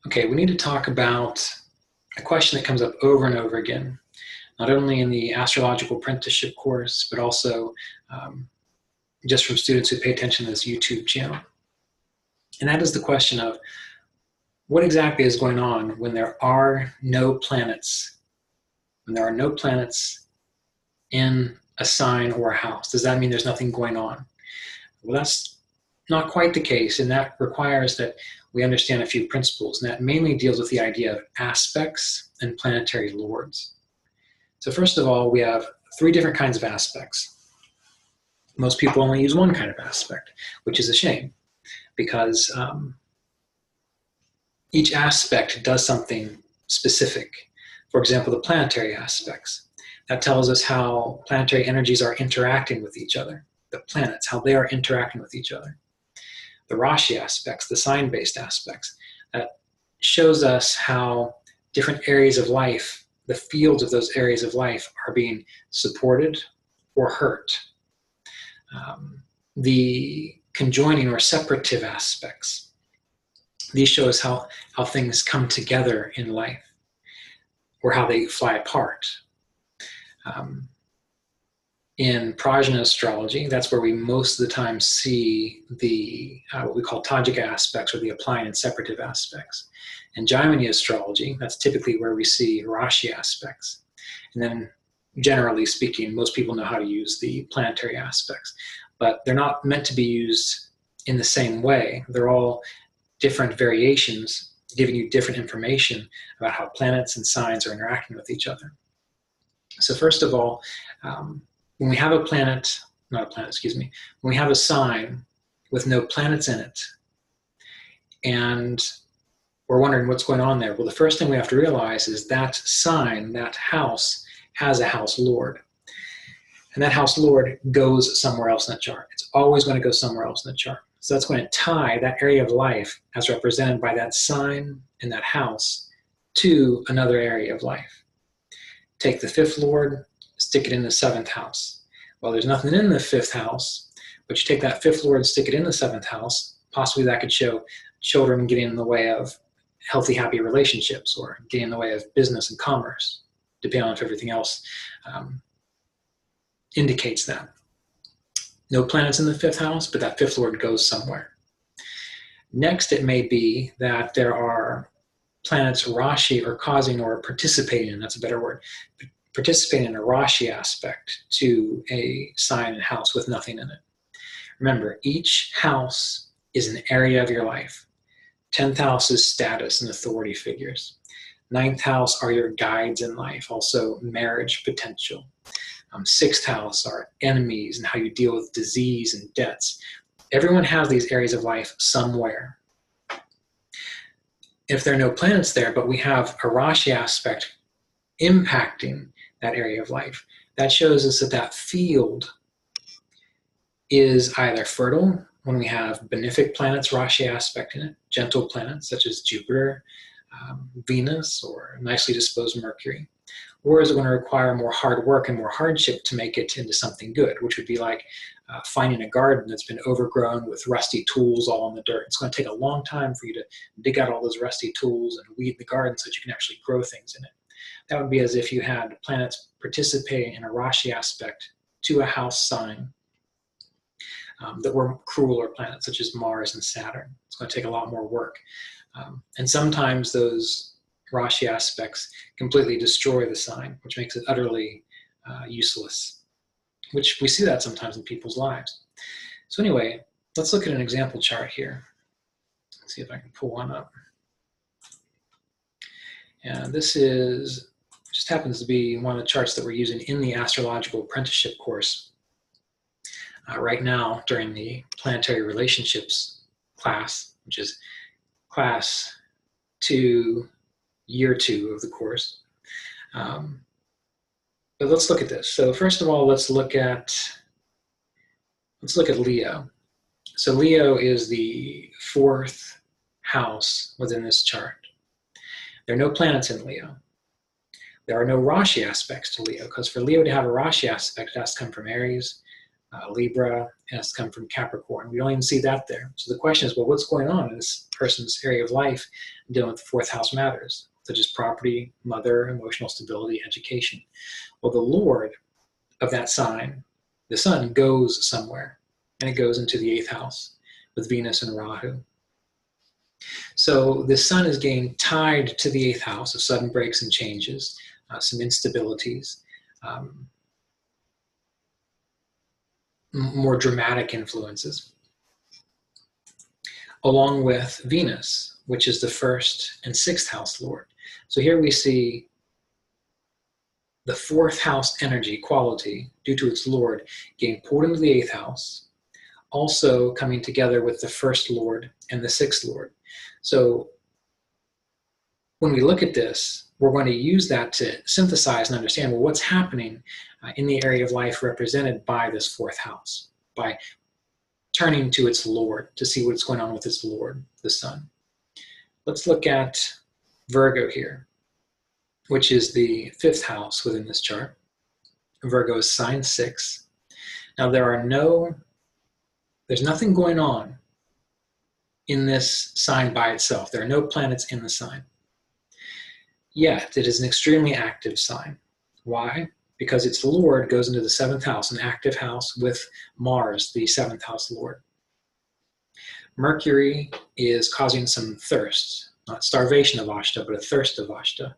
Okay, we need to talk about a question that comes up over and over again, not only in the astrological apprenticeship course, but also just from students who pay attention to this YouTube channel. And that is the question of what exactly is going on when there are no planets, in a sign or a house. Does that mean there's nothing going on? Well, that's not quite the case, and that requires that we understand a few principles, and that mainly deals with the idea of aspects and planetary lords. So first of all, we have three different kinds of aspects. Most people only use one kind of aspect, which is a shame, because each aspect does something specific. For example, the planetary aspects. That tells us how planetary energies are interacting with each other. The planets, how they are interacting with each other. The Rashi aspects, the sign-based aspects, that shows us how different areas of life, the fields of those areas of life, are being supported or hurt. The conjoining or separative aspects, these show us how things come together in life, or how they fly apart. In prajna astrology, that's where we most of the time see the what we call tajika aspects, or the applying and separative aspects. In Jaimini astrology, that's typically where we see Rashi aspects. And then, generally speaking, most people know how to use the planetary aspects, but they're not meant to be used in the same way. They're all different variations, giving you different information about how planets and signs are interacting with each other. So first of all, when we have when we have a sign with no planets in it, and we're wondering what's going on there, well, the first thing we have to realize is that sign, that house, has a house lord. And that house lord goes somewhere else in the chart. It's always going to go somewhere else in the chart. So that's going to tie that area of life, as represented by that sign and that house, to another area of life. Take the fifth lord, stick it in the seventh house. Well, there's nothing in the fifth house, but you take that fifth lord and stick it in the seventh house. Possibly that could show children getting in the way of healthy, happy relationships, or getting in the way of business and commerce, depending on if everything else indicates that. No planets in the fifth house, but that fifth lord goes somewhere. Next, it may be that there are planets Rashi or causing or participating, that's a better word, participating in a Rashi aspect to a sign and house with nothing in it. Remember, each house is an area of your life. 10th house is status and authority figures. 9th house are your guides in life, also marriage potential. 6th house are enemies and how you deal with disease and debts. Everyone has these areas of life somewhere. If there are no planets there, but we have a Rashi aspect impacting that area of life, that shows us that that field is either fertile when we have benefic planets Rashi aspect in it, gentle planets such as Jupiter, Venus, or nicely disposed Mercury, or is it going to require more hard work and more hardship to make it into something good, which would be like finding a garden that's been overgrown with rusty tools all in the dirt. It's going to take a long time for you to dig out all those rusty tools and weed the garden so that you can actually grow things in it. That would be as if you had planets participating in a Rashi aspect to a house sign that were crueler planets, such as Mars and Saturn. It's going to take a lot more work. And sometimes those Rashi aspects completely destroy the sign, which makes it utterly useless, which we see that sometimes in people's lives. So anyway, let's look at an example chart here. Let's see if I can pull one up. And this just happens to be one of the charts that we're using in the astrological apprenticeship course right now during the planetary relationships class, which is class 2, year 2 of the course. But let's look at this. So first of all, let's look at Leo. So Leo is the 4th house within this chart. There are no planets in Leo. There are no Rashi aspects to Leo, because for Leo to have a Rashi aspect, it has to come from Aries, Libra, It has to come from Capricorn. We don't even see that there. So the question is, well, what's going on in this person's area of life dealing with the fourth house matters, such as property, mother, emotional stability, education? Well, the Lord of that sign, the sun, goes somewhere, and it goes into the eighth house with Venus and Rahu. So the sun is getting tied to the eighth house of sudden breaks and changes, some instabilities, more dramatic influences, along with Venus, which is the first and sixth house lord. So here we see the fourth house energy quality, due to its lord, getting pulled into the eighth house, also coming together with the first lord and the sixth lord. So when we look at this, we're going to use that to synthesize and understand, well, what's happening in the area of life represented by this fourth house, by turning to its lord to see what's going on with its lord, the sun. Let's look at Virgo here, which is the fifth house within this chart. Virgo is sign 6. Now there's nothing going on in this sign by itself. There are no planets in the sign. Yet it is an extremely active sign. Why? Because its lord goes into the seventh house, an active house with Mars, the seventh house lord. Mercury is causing some thirst, not starvation of Ashta, but a thirst of Ashta,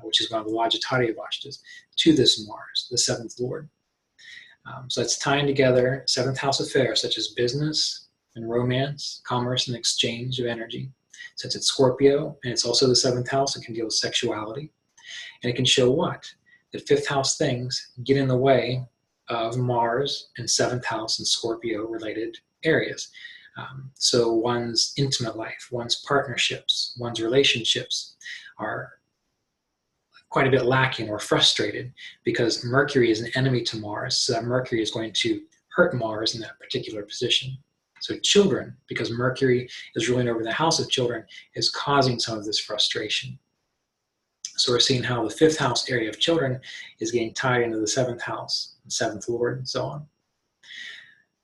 which is one of the Lajatari of Ashtas, to this Mars, the seventh lord. So it's tying together seventh house affairs such as business and romance, commerce and exchange of energy. Since it's Scorpio and it's also the seventh house, it can deal with sexuality. And it can show what? That fifth house things get in the way of Mars and seventh house and Scorpio related areas. So one's intimate life, one's partnerships, one's relationships are quite a bit lacking or frustrated because Mercury is an enemy to Mars. So that Mercury is going to hurt Mars in that particular position. So children, because Mercury is ruling over the house of children, is causing some of this frustration. So we're seeing how the fifth house area of children is getting tied into the seventh house, the seventh lord, and so on.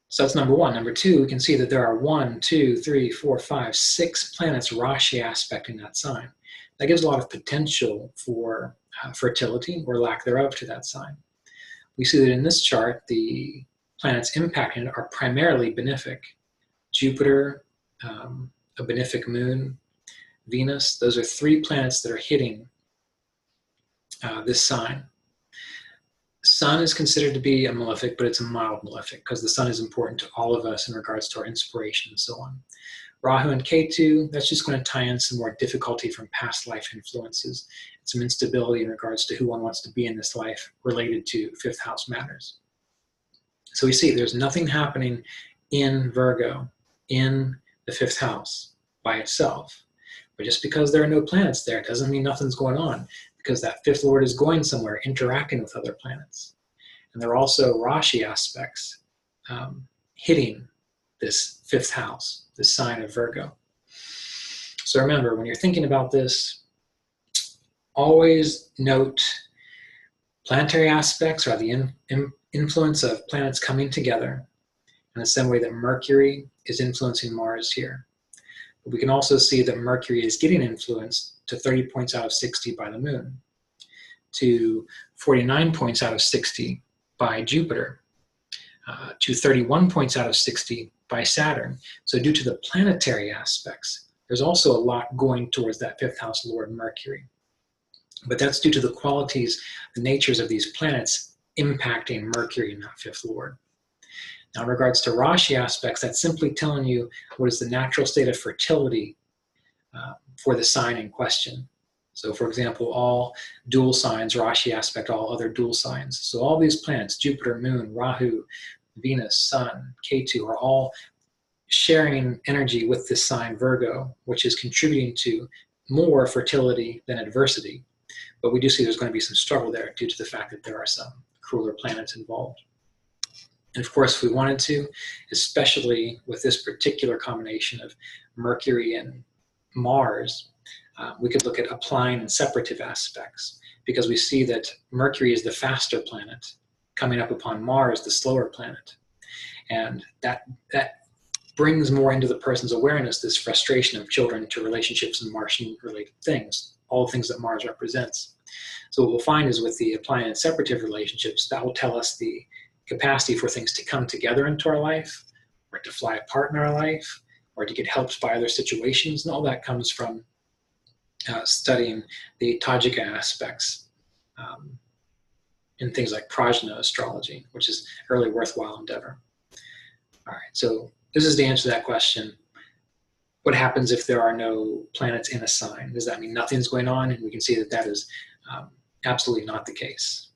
So that's number one. Number two, we can see that there are 6 planets Rashi aspecting that sign. That gives a lot of potential for fertility or lack thereof to that sign. We see that in this chart, the planets impacting it are primarily benefic. Jupiter, a benefic moon, Venus, those are 3 planets that are hitting this sign. Sun is considered to be a malefic, but it's a mild malefic because the sun is important to all of us in regards to our inspiration and so on. Rahu and Ketu, that's just going to tie in some more difficulty from past life influences, some instability in regards to who one wants to be in this life related to fifth house matters. So we see there's nothing happening in Virgo, in the fifth house by itself. But just because there are no planets there doesn't mean nothing's going on, because that fifth lord is going somewhere, interacting with other planets. And there are also Rashi aspects hitting this fifth house, this sign of Virgo. So remember, when you're thinking about this, always note planetary aspects are the influence of planets coming together in the same way that Mercury is influencing Mars here. But we can also see that Mercury is getting influenced to 30 points out of 60 by the moon, to 49 points out of 60 by Jupiter, to 31 points out of 60 by Saturn. So due to the planetary aspects, there's also a lot going towards that fifth house lord Mercury. But that's due to the qualities, the natures of these planets impacting Mercury and that fifth lord. Now in regards to Rashi aspects, that's simply telling you what is the natural state of fertility for the sign in question. So for example, all dual signs, Rashi aspect all other dual signs. So all these planets, Jupiter, Moon, Rahu, Venus, Sun, Ketu, are all sharing energy with this sign Virgo, which is contributing to more fertility than adversity. But we do see there's going to be some struggle there due to the fact that there are some crueler planets involved. And of course, if we wanted to, especially with this particular combination of Mercury and Mars, we could look at applying and separative aspects, because we see that Mercury is the faster planet coming up upon Mars, the slower planet. And that brings more into the person's awareness this frustration of children to relationships and Martian-related things, all the things that Mars represents. So what we'll find is with the appliant and separative relationships, that will tell us the capacity for things to come together into our life, or to fly apart in our life, or to get helped by other situations. And all that comes from studying the Tajika aspects in things like prajna astrology, which is a really worthwhile endeavor. All right, so this is the answer to that question. What happens if there are no planets in a sign? Does that mean nothing's going on? And we can see that that is absolutely not the case.